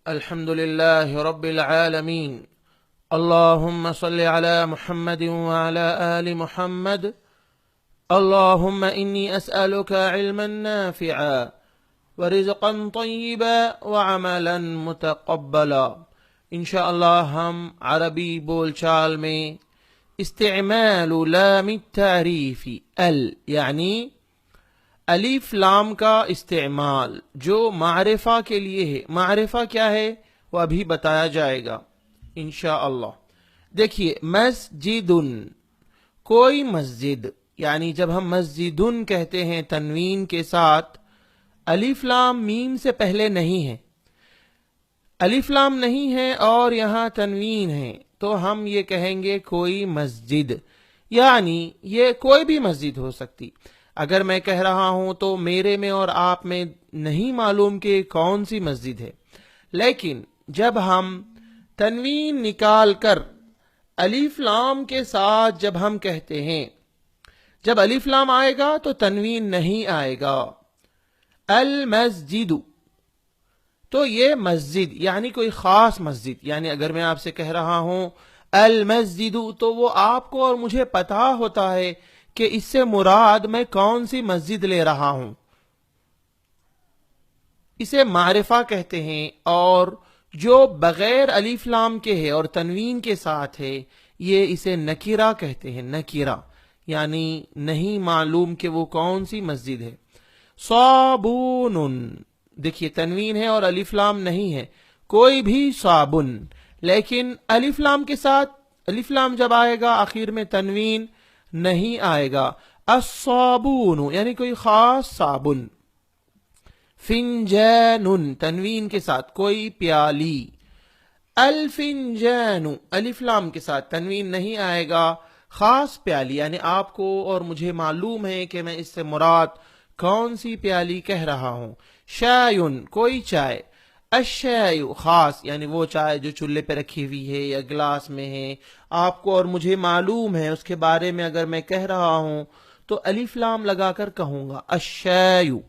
الحمد لله رب العالمين. اللهم صل على محمد وعلى آل محمد. اللهم إني أسألك علما نافعا ورزقا طيبا وعملا متقبلا. انشاءاللہ ہم عربی بول چال میں استعمال لام التعریف یعنی الف لام کا استعمال جو معرفہ کے لیے ہے. معرفہ کیا ہے وہ ابھی بتایا جائے گا انشاءاللہ. دیکھیے مسجدن کوئی مسجد، یعنی جب ہم مسجدن کہتے ہیں تنوین کے ساتھ، الف لام میم سے پہلے نہیں ہے، الف لام نہیں ہے اور یہاں تنوین ہے، تو ہم یہ کہیں گے کوئی مسجد، یعنی یہ کوئی بھی مسجد ہو سکتی. اگر میں کہہ رہا ہوں تو میرے میں اور آپ میں نہیں معلوم کہ کون سی مسجد ہے، لیکن جب ہم تنوین نکال کر الف لام کے ساتھ جب ہم کہتے ہیں، جب الف لام آئے گا تو تنوین نہیں آئے گا. المسجد، تو یہ مسجد یعنی کوئی خاص مسجد، یعنی اگر میں آپ سے کہہ رہا ہوں المسجد تو وہ آپ کو اور مجھے پتا ہوتا ہے کہ اس سے مراد میں کون سی مسجد لے رہا ہوں. اسے معرفہ کہتے ہیں، اور جو بغیر الف لام کے ہے اور تنوین کے ساتھ ہے یہ اسے نکیرہ کہتے ہیں. نکیرہ یعنی نہیں معلوم کہ وہ کون سی مسجد ہے. صابون، دیکھیے تنوین ہے اور الف لام نہیں ہے، کوئی بھی صابن، لیکن الف لام کے ساتھ الف لام جب آئے گا آخر میں تنوین نہیں آئے گا. الصابون یعنی کوئی خاص صابن. فنجان تنوین کے ساتھ کوئی پیالی. الفنجان الف لام کے ساتھ تنوین نہیں آئے گا، خاص پیالی، یعنی آپ کو اور مجھے معلوم ہے کہ میں اس سے مراد کون سی پیالی کہہ رہا ہوں. شایون کوئی چائے. الشای خاص، یعنی وہ چائے جو چولہے پہ رکھی ہوئی ہے یا گلاس میں ہے، آپ کو اور مجھے معلوم ہے، اس کے بارے میں اگر میں کہہ رہا ہوں تو الف لام لگا کر کہوں گا الشایو.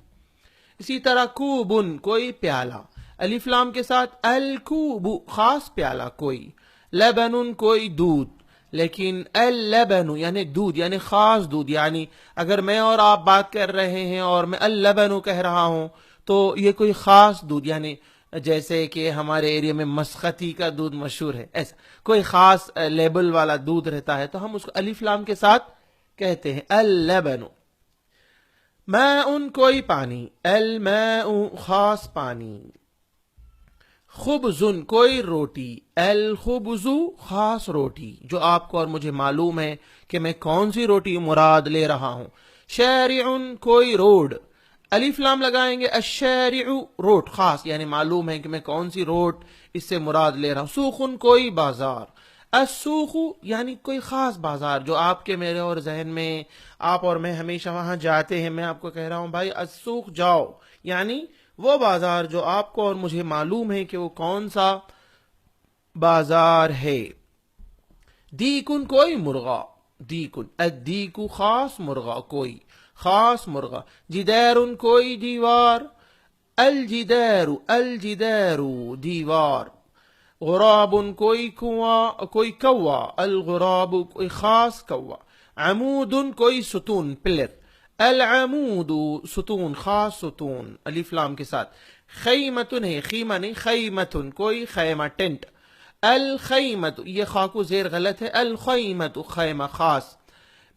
اسی طرح کوبن کوئی پیالہ، الف لام کے ساتھ الکوب خاص پیالہ کوئی. لبن کوئی دودھ، لیکن اللبن یعنی دودھ یعنی خاص دودھ، یعنی اگر میں اور آپ بات کر رہے ہیں اور میں اللبن کہہ رہا ہوں تو یہ کوئی خاص دودھ، یعنی جیسے کہ ہمارے ایریا میں مسقطی کا دودھ مشہور ہے، ایسا کوئی خاص لیبل والا دودھ رہتا ہے تو ہم اس کو الف لام کے ساتھ کہتے ہیں اللبن. ماء کوئی پانی. الماء خاص پانی. خبز کوئی روٹی. الخبز خاص روٹی، جو آپ کو اور مجھے معلوم ہے کہ میں کون سی روٹی مراد لے رہا ہوں. شارع کوئی روڈ، الف لام لگائیں گے. الشارع روڈ خاص، یعنی معلوم ہے کہ میں کون سی روڈ اس سے مراد لے رہا ہوں. سوق کوئی بازار. السوق یعنی کوئی خاص بازار جو آپ کے میرے اور ذہن میں، آپ اور میں ہمیشہ وہاں جاتے ہیں. میں آپ کو کہہ رہا ہوں بھائی السوق جاؤ، یعنی وہ بازار جو آپ کو اور مجھے معلوم ہے کہ وہ کون سا بازار ہے. دیکن کوئی مرغا. دیکن الدیکو خاص مرغا کوئی خاص مرغا. جدار کوئی دیوار. الجدار الجدار دیوار. غراب کوئی کنواں کوئی کوا. الغراب کوئی خاص کوا. عمود کوئی ستون پلر. العمود ستون خاص ستون الف لام کے ساتھ. خیمتن ہے، خیمہ نہیں، خیمتن کوئی خیمہ ٹینٹ. الخیمت یہ خاکو زیر غلط ہے. الخیمت خیمہ خاص.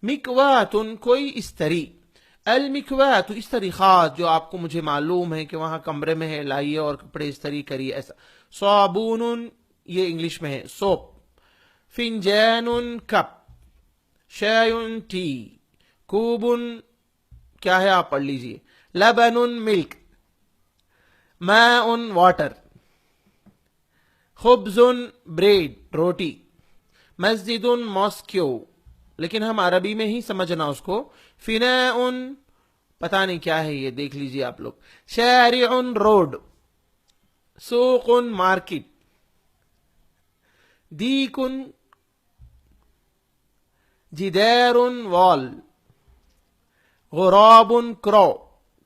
مکواتن کوئی استری. المکوات استری خاص جو آپ کو مجھے معلوم ہے کہ وہاں کمرے میں ہے، لائیے اور کپڑے استری کریے ایسا. صابون یہ انگلش میں ہے سوپ. فنجان کپ. شایون ٹی. کوبن کیا ہے آپ پڑھ لیجئے. لبن ملک. ماء واٹر. خبز بریڈ روٹی. مسجد ماسکیو، لیکن ہم عربی میں ہی سمجھنا اس کو. فناء پتہ نہیں کیا ہے یہ، دیکھ لیجئے آپ لوگ. شارع روڈ. سوق مارکیٹ. دیکن جدار وال. غراب کرو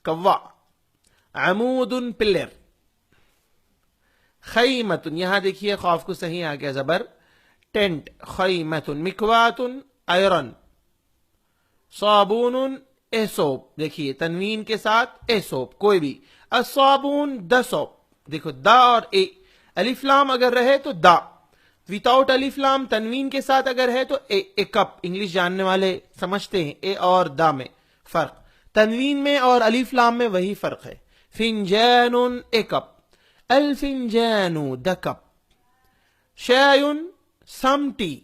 کوا. عمود پلر. خیمتن، یہاں دیکھیے خوف کو صحیح آ گیا زبر، ٹینٹ، خیمتن، مکواتن آئرن، صابون سوپ، دیکھیے تنوین کے ساتھ سوپ کوئی بھی، الصابون دا سوپ، دیکھو دا اور اے، الف لام اگر رہے تو دا، وتاؤٹ الف لام تنوین کے ساتھ اگر ہے تو اے کپ، انگلش جاننے والے سمجھتے ہیں اے اور دا میں فرق، تنوین میں اور الف لام میں وہی فرق ہے. فنجان اے کپ، الفنجان دا کپ، شایون سم ٹی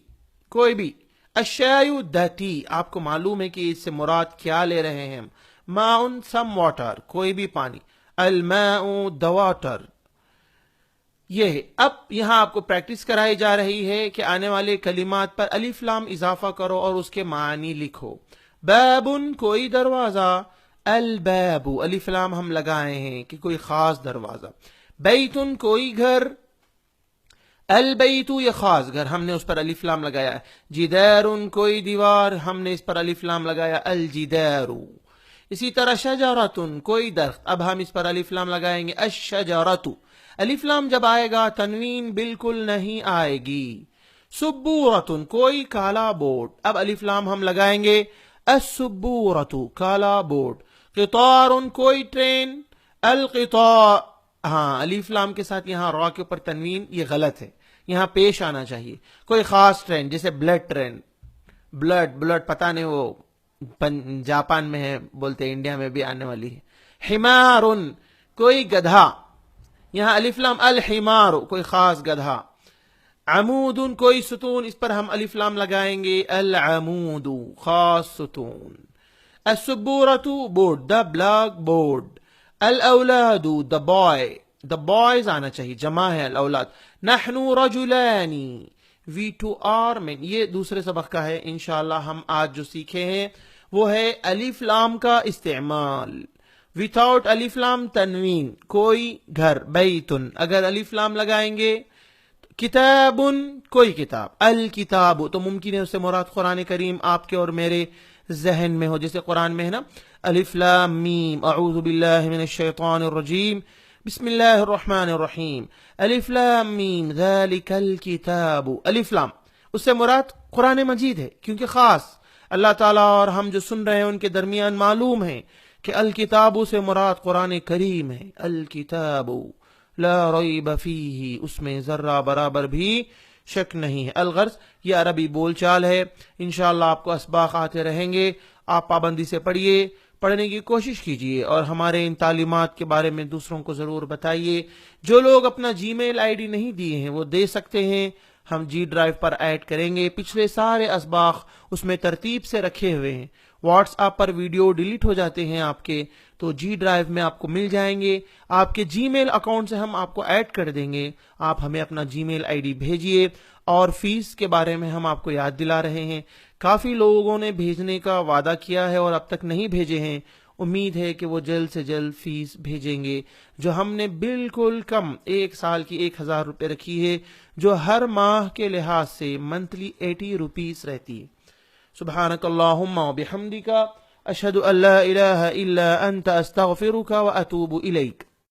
کوئی بھی، الشایو دا ٹی، آپ کو معلوم ہے کہ اس سے مراد کیا لے رہے ہیں ہم، ماؤن سم واٹر کوئی بھی پانی، الماء دا واٹر. یہ ہے. اب یہاں آپ کو پریکٹس کرائی جا رہی ہے کہ آنے والے کلمات پر الف لام اضافہ کرو اور اس کے معنی لکھو. بابن کوئی دروازہ، الباب الف لام ہم لگائے ہیں کہ کوئی خاص دروازہ. بیتن کوئی گھر، البیت یہ خاص گھر ہم نے اس پر الف لام لگایا. جدار کوئی دیوار ہم نے اس پر الف لام لگایا، الجدار. اسی طرح شجرتن کوئی درخت، اب ہم اس پر الف لام لگائیں گے، الشجرۃ. الف لام جب آئے گا تنوین بالکل نہیں آئے گی. سبورتن کوئی کالا بورڈ، اب الف لام ہم لگائیں گے، السبورۃ کالا بورڈ. قطار کوئی ٹرین، القطار. ہاں الف لام کے ساتھ یہاں را کے اوپر تنوین، یہ غلط ہے، یہاں پیش آنا چاہیے. کوئی خاص ٹرین جیسے بلڈ ٹرین، بلڈ پتہ نہیں وہ جاپان میں ہے بولتے، انڈیا میں بھی آنے والی ہے. حمار کوئی گدھا، یہاں الف لام، الحمار کوئی خاص گدھا. عمود کوئی ستون، اس پر ہم الف لام لگائیں گے، العمود خاص ستون. السبورۃ بورڈ، دا بلیک بورڈ. الاولاد دا بوائے، دا بوائز آنا چاہیے، جمع ہے الاولاد. نحن رجلان، وی ٹو آر مین. یہ دوسرے سبق کا ہے، انشاءاللہ ہم آج جو سیکھے ہیں وہ ہے الف لام کا استعمال. without الف لام تنوین، کوئی گھر، بیتن اگر الف لام لگائیں گے. کتابن کوئی کتاب، الکتاب تو ممکن ہے اس سے مراد قرآن کریم آپ کے اور میرے ذہن میں ہو، جیسے قرآن میں ہے نا، الف لام میم، اعوذ باللہ من الشیطان الرجیم، بسم اللہ الرحمن الرحیم، الف لام میم ذالک الکتاب. الف لام اس سے مراد قرآن مجید ہے، کیونکہ خاص اللہ تعالیٰ اور ہم جو سن رہے ہیں ان کے درمیان معلوم ہے کہ الکتاب سے مراد قرآن کریم ہے. الکتاب لا ریب فیہ، اس میں ذرہ برابر بھی شک نہیں ہے. الغرض یہ عربی بول چال ہے. انشاءاللہ آپ کو اسباق آتے رہیں گے، آپ پابندی سے پڑھیے، پڑھنے کی کوشش کیجیے اور ہمارے ان تعلیمات کے بارے میں دوسروں کو ضرور بتائیے. جو لوگ اپنا جی میل آئی ڈی نہیں دیے ہیں وہ دے سکتے ہیں، ہم جی ڈرائیو پر ایڈ کریں گے. پچھلے سارے اسباق اس میں ترتیب سے رکھے ہوئے ہیں. واٹس ایپ پر ویڈیو ڈیلیٹ ہو جاتے ہیں آپ کے، تو جی ڈرائیو میں آپ کو مل جائیں گے. آپ کے جی میل اکاؤنٹ سے ہم آپ کو ایڈ کر دیں گے. آپ ہمیں اپنا جی میل آئی ڈی بھیجیے. اور فیس کے بارے میں ہم آپ کو یاد دلا رہے ہیں، کافی لوگوں نے بھیجنے کا وعدہ کیا ہے اور اب تک نہیں بھیجے ہیں. امید ہے کہ وہ جلد سے جلد فیس بھیجیں گے، جو ہم نے بالکل کم 1 سال کی 1000 روپے رکھی ہے، جو ہر ماہ کے لحاظ سے منتھلی 80 روپیز رہتی ہے. سبحانک اللہم و بحمدک، اشہد ان لا الہ الا انت، استغفرک و اتوب الیک.